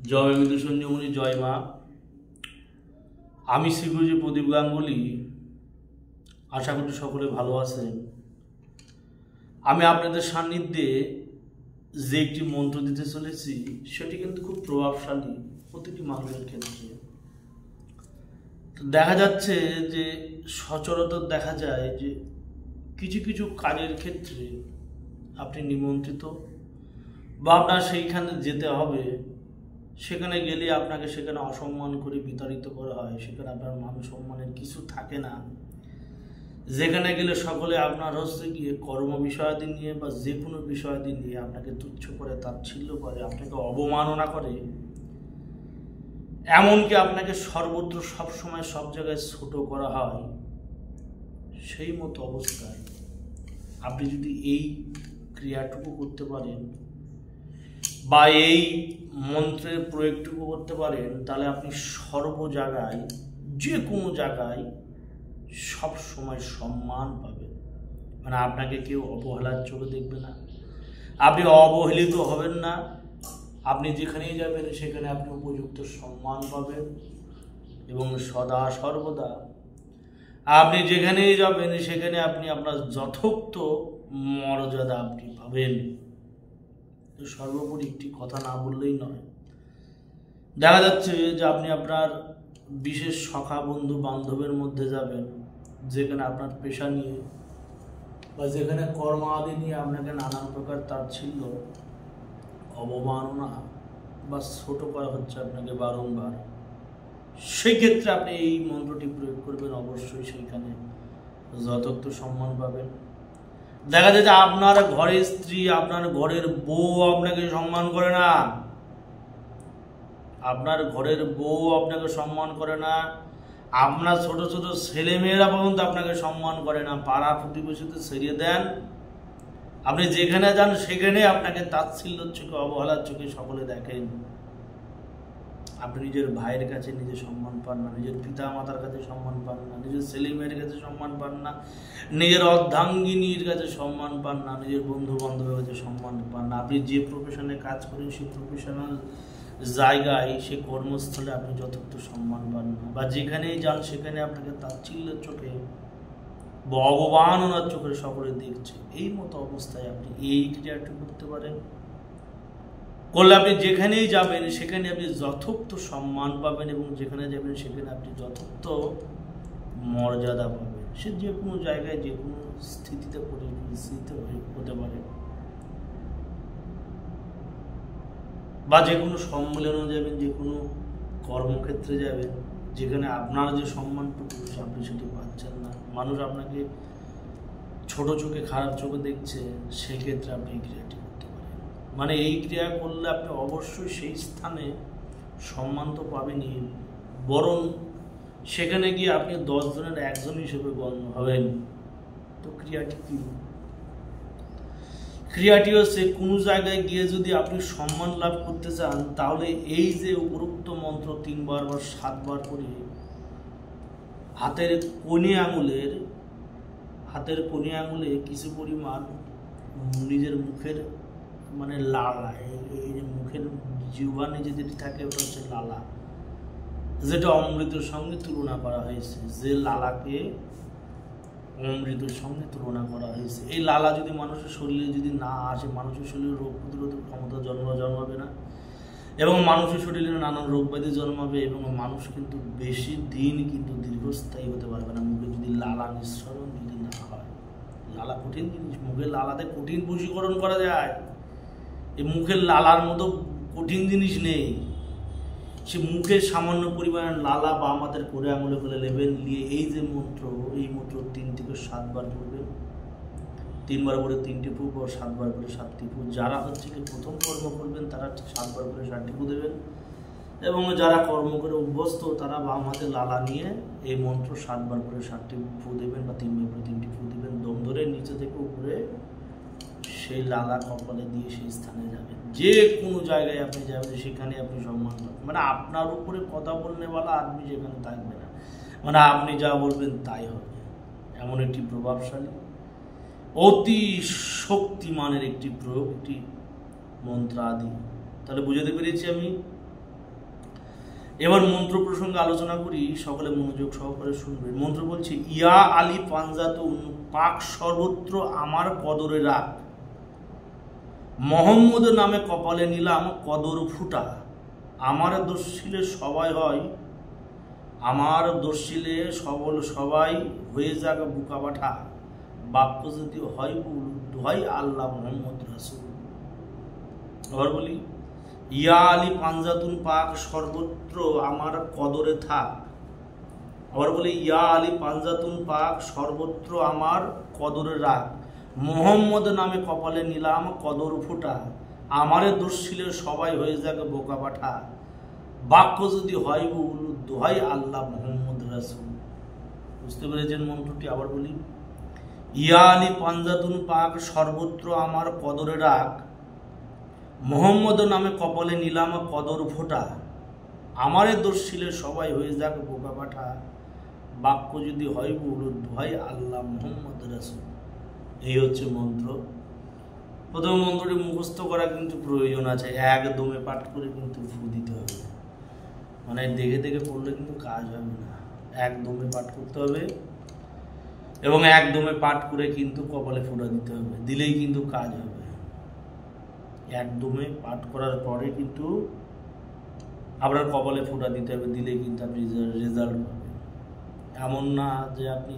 জয় মৃদু সঞ্জীবনী, জয় মা। আমি শ্রীগুরুজি প্রদীপ গাঙ্গুলি। আশা করি সকলে ভালো আছেন। আমি আপনাদের সান্নিধ্যে যে একটি মন্ত্র দিতে চলেছি সেটি কিন্তু খুব প্রভাবশালী প্রতিটি মানুষের ক্ষেত্রে। দেখা যাচ্ছে যে সচরাচর দেখা যায় যে কিছু কিছু কাজের ক্ষেত্রে আপনি নিমন্ত্রিত বা আপনার সেইখানে যেতে হবে, সেখানে গেলে আপনাকে সেখানে অসম্মান করে বিতাড়িত করা হয়, সেখানে আপনার মান সম্মানের কিছু থাকে না। যেখানে গেলে সকলে আপনার হচ্ছে গিয়ে কর্ম বিষয়াদি নিয়ে বা যে কোনো বিষয়াদি নিয়ে আপনাকে তুচ্ছ করে, তাচ্ছিল্য করে, আপনাকে অবমাননা করে, এমনকি আপনাকে সর্বত্র সবসময় সব জায়গায় ছোট করা হয়। সেই মতো অবস্থায় আপনি যদি এই ক্রিয়াটুকু করতে পারেন বা এই মন্ত্রের প্রয়োগটুকু করতে পারেন, তাহলে আপনি সর্ব জায়গায় যে কোনো জায়গায় সব সময় সম্মান পাবেন। মানে আপনাকে কেউ অবহেলার চোখে দেখবে না, আপনি অবহেলিত হবেন না। আপনি যেখানেই যাবেন সেখানে আপনি উপযুক্ত সম্মান পাবেন এবং সদা সর্বদা আপনি যেখানেই যাবেন সেখানে আপনি আপনার যথোক্ত মর্যাদা আপনি পাবেন। সর্বোপরি একটি কথা না বললেই নয়, দেখা যাচ্ছে যে আপনি আপনার বিশেষ সখা বন্ধু বান্ধবের মধ্যে যাবেন, যেখানে আপনার পেশা নিয়ে বা যেখানে কর্ম আদি নিয়ে আপনাকে নানান প্রকার তাচ্ছিল্য, অবমাননা বা ছোট করা হচ্ছে আপনাকে বারংবার। সেই ক্ষেত্রে আপনি এই মন্ত্রটি প্রয়োগ করবেন, অবশ্যই সেইখানে যথার্থ সম্মান পাবেন। দেখা যায় যে আপনার ঘরের স্ত্রী, আপনার ঘরের বউ আপনাকে সম্মান করে না, আপনার ঘরের বউ আপনাকে সম্মান করে না, আপনার ছোট ছোট ছেলেমেয়েরা পর্যন্ত আপনাকে সম্মান করে না। পাড়া প্রতিবেশীতে ছেড়ে দেন, আপনি যেখানে যান সেখানে আপনাকে তাচ্ছিল্যের চোখে, অবহেলার চোখে সকলে দেখেন। আপনি নিজের ভাইয়ের কাছে নিজে সম্মান পান না, নিজের পিতা মাতার কাছে সম্মান পান না, নিজের ছেলে মেয়ের কাছে সম্মান পান না, নিজের অর্ধাঙ্গিনীর কাছে সম্মান পান না, নিজের বন্ধু বান্ধবের কাছে সম্মান পান না। আপনি যে প্রফেশনে কাজ করেন সেই প্রফেশনাল জায়গায়, সে কর্মস্থলে আপনি যথার্থ সম্মান পান না, বা যেখানেই যান সেখানে আপনাকে তাচ্ছিল্যের চোখে বা অবমাননার চোখে সকলে দেখছে। এই মতো অবস্থায় আপনি এই ক্রিয়াটি করতে পারেন। করলে আপনি যেখানেই যাবেন সেখানে আপনি যথোক্ত সম্মান পাবেন এবং যেখানে যাবেন সেখানে আপনি যথোক্ত মর্যাদা পাবেন। সে যে কোনো জায়গায় যে কোনো স্থিতিতে পরিস্থিতিতে হতে পারে, বা যে কোনো সম্মেলনে যাবেন, যে কোনো কর্মক্ষেত্রে যাবেন, যেখানে আপনার যে সম্মানটুকু আপনি সেটি পাচ্ছেন না, মানুষ আপনাকে ছোট চোখে, খারাপ চোখে দেখছে, সেই ক্ষেত্রে আপনি এই ক্রিয়াটি করতে পারেন। মানে এই ক্রিয়া করলে আপনি অবশ্যই সেই স্থানে সম্মান তো পাবেনই, বরং সেখানে গিয়ে আপনি 10 জনের একজন হিসেবে গণ্য হবেন। তো ক্রিয়াটি কি? ক্রিয়াটি হচ্ছে, কোনো জায়গায় গিয়ে যদি আপনি সম্মান লাভ করতে চান, তাহলে এই যে উপরোক্ত মন্ত্র 3 বার বা 7 বার করে হাতের কোণে আঙুলে কিছু পরিমাণ নিজের মুখের মানে লালা, এই যে মুখের জিহ্বার নিচে যেটি থাকে ওটা হচ্ছে লালা, যেটা অমৃতের সঙ্গে তুলনা করা হয়েছে। যে লালাকে অমৃতের সঙ্গে তুলনা করা হয়েছে, এই লালা যদি মানুষের শরীরে যদি না আসে, মানুষের শরীরে রোগ প্রতিরোধক ক্ষমতা জন্মাবে না এবং মানুষের শরীরে নানান রোগ ব্যাধি জন্মাবে এবং মানুষ কিন্তু বেশি দিন কিন্তু দীর্ঘস্থায়ী হতে পারবে না। মুখে যদি লালা নিঃসরণ যদি না হয়, লালা কঠিন জিনিস, মুখের লালাতে কঠিন বশীকরণ করা যায়। এই মুখের লালার মতো কঠিন জিনিস নেই। সে মুখের সামান্য পরিমাণের লালা বা আমাদের কোণে আঙুলে করে নেবেন, নিয়ে এই যে মন্ত্র, এই মন্ত্র 3 থেকে 7 বার করবেন। 3 বার করে 3টি ফু বা 7 বার করে 7টি ফু। যারা হচ্ছে কি প্রথম কর্ম করবেন তারা 7 বার করে 7টি ফু দেবেন, এবং যারা কর্ম করে অভ্যস্ত তারা বাম হাতে লালা নিয়ে এই মন্ত্র 7 বার করে 7টি ফু দেবেন বা 3 বার করে 3টি ফু দেবেন। দম ধরে নিচে থেকে উপরে সেই লালা কপালে দিয়ে সেই স্থানে যাবেন। যে কোনো জায়গায় আপনি যাবেন সেখানে আপনি সম্মান পাবেন। মানে আপনার উপরে কথা বলনে বলা আদমি সেখানে থাকবে না, মানে আপনি যা বলবেন তাই হবে। এমন একটি প্রভাবশালী, অতি শক্তিমানের একটি প্রয়োগ, একটি মন্ত্র আদি। তাহলে বুঝতে পেরেছি আমি এবার মন্ত্র প্রসঙ্গে আলোচনা করি, সকলে মনোযোগ সহকারে শুনবেন। মন্ত্র বলছে, ইয়া আলী পাঞ্জাতুন, পাক সর্বত্র আমার কদরে রাখ, মোহাম্মদ নামে কপালে নিলাম কদর ফুটা, আমার দোষিলে সবাই হয়, আমার দোষিলে সবাই হয়ে যাক বুকা বাঠা, বাক্য যদি হয় দোহাই আল্লাহ মোহাম্মদ রাসূল। আবার বলি, ইয়া আলী পাঞ্জাতুন, পাক সর্বত্র আমার কদরে থাক। আবার বলি, ইয়া আলী পাঞ্জাতুন, পাক সর্বত্র আমার কদরে রাখ, মোহাম্মদ নামে কপালে নিলাম কদর ফুটা, আমারে দোষিলে সবাই হয়ে যাক বোকা পাঠা, বাক্য যদি হয় দোহাই আল্লাহ মোহাম্মদ রাসূল। বুঝতে পেরেছেন মন্ত্রটি? আবার বলি, ইয়া আলী পাঞ্জাতুন, পাক সর্বত্র আমার কদরে রাখ, মোহাম্মদ নামে কপালে নিলাম কদর ফোটা, আমারে দোষিলে সবাই হয়ে যাক বোকা পাঠা, বাক্য যদি হয় দোহাই আল্লাহ মোহাম্মদ রাসূল। এই হচ্ছে মন্ত্র। প্রথম মন্ত্রটি মুখস্থ করা কিন্তু প্রয়োজন আছে, একদমে পাঠ করে কিন্তু ফু দিতে হবে, মানে দেখে দেখে পড়লে কিন্তু কাজ হবে না, একদমে পাঠ করতে হবে এবং একদমে পাঠ করে কিন্তু কপালে ফোঁটা দিতে হবে, দিলেই কিন্তু কাজ হবে। একদমে পাঠ করার পরে কিন্তু আপনার কপালে ফোঁটা দিতে হবে, দিলেই কিন্তু আপনি রেজাল্ট পাবেন। এমন না যে আপনি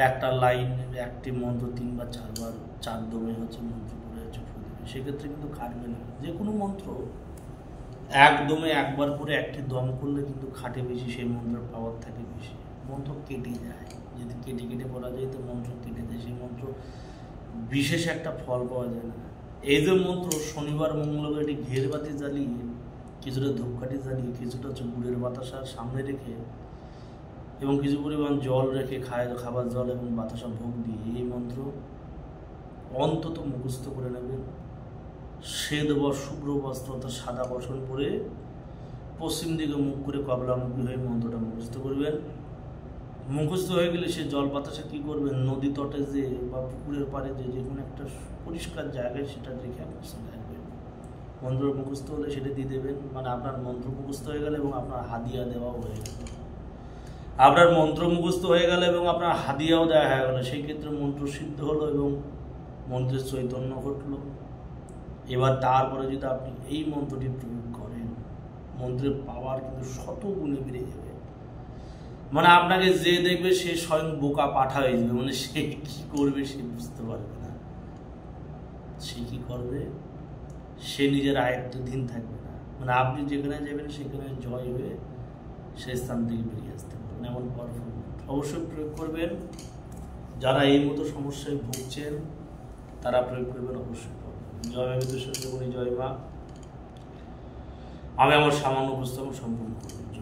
একটা লাইন একটি মন্ত্র 3 বা 4 বার 4 দমে হচ্ছে মন্ত্র পড়ে হচ্ছে ফু দেবে, সেক্ষেত্রে কিন্তু খাটবে না। যে কোনো মন্ত্র একদমে একবার করে একটি দম করলে কিন্তু খাটে বেশি, সেই মন্ত্রের পাওয়ার থাকে বেশি। মন্ত্র কেটে যায়, যদি কেটে কেটে পড়া যায় তো মন্ত্র কেটে যায়, সেই মন্ত্র বিশেষ একটা ফল পাওয়া যায় না। এই যে মন্ত্র শনিবার মঙ্গলবার এটি ঘের বাতি জ্বালিয়ে, কিছুটা ধূপকাঠি জ্বালিয়ে, কিছুটা হচ্ছে গুড়ের বাতাসা সামনে রেখে এবং কিছু পরিমাণ জল রেখে খাবার জল এবং বাতাসা ভোগ দিয়ে এই মন্ত্র অন্তত মুখস্থ করে নেবেন। শ্বেত বা শুভ্র বস্ত্র অর্থাৎ সাদা বসন পরে পশ্চিম দিকে মুখ করে কবলামুখী হয়ে মন্ত্রটা মুখস্থ করবেন। মুখস্থ হয়ে গেলে সে জল বাতাসা কী করবেন, নদী তটে যে বা পুকুরের পাড়ে যে কোনো একটা পরিষ্কার জায়গায় সেটা রেখে রাখবেন। মন্ত্র মুখস্থ হলে সেটা দিয়ে দেবেন, মানে আপনার মন্ত্র মুখস্থ হয়ে গেলে এবং আপনার হাদিয়া দেওয়াও হয়ে গেল। আপনার মন্ত্র মুখস্থ হয়ে গেলে এবং আপনার হাদিয়াও দেওয়া হয়ে গেলো, সেই ক্ষেত্রে মন্ত্র সিদ্ধ হলো এবং মন্ত্রের চৈতন্য ঘটলো। এবার তারপরে যদি আপনি এই মন্ত্রটি প্রয়োগ করেন, মন্ত্রের পাওয়ার কিন্তু 100 গুণে বেড়ে যাবে। মানে আপনাকে যে দেখবে সে স্বয়ং বোকা পাঠা হয়ে যাবে, মানে সে কি করবে সে বুঝতে পারবে না। সে কি করবে সে নিজের আয়ত্তাধীন থাকবে না, মানে আপনি যেখানে যাবেন সেখানে জয় হয়ে সেই স্থান থেকে বেরিয়ে আসতে পারবেন, এমন পাওয়ারফুল। অবশ্যই প্রয়োগ করবেন। যারা এই মতো সমস্যায় ভুগছেন তারা প্রয়োগ করবেন, অবশ্যই পাবেন। জয় মা বিদ্যুৎ, জয় মা। আমি আমার সামান্য উপস্থাপন সম্পূর্ণ করব।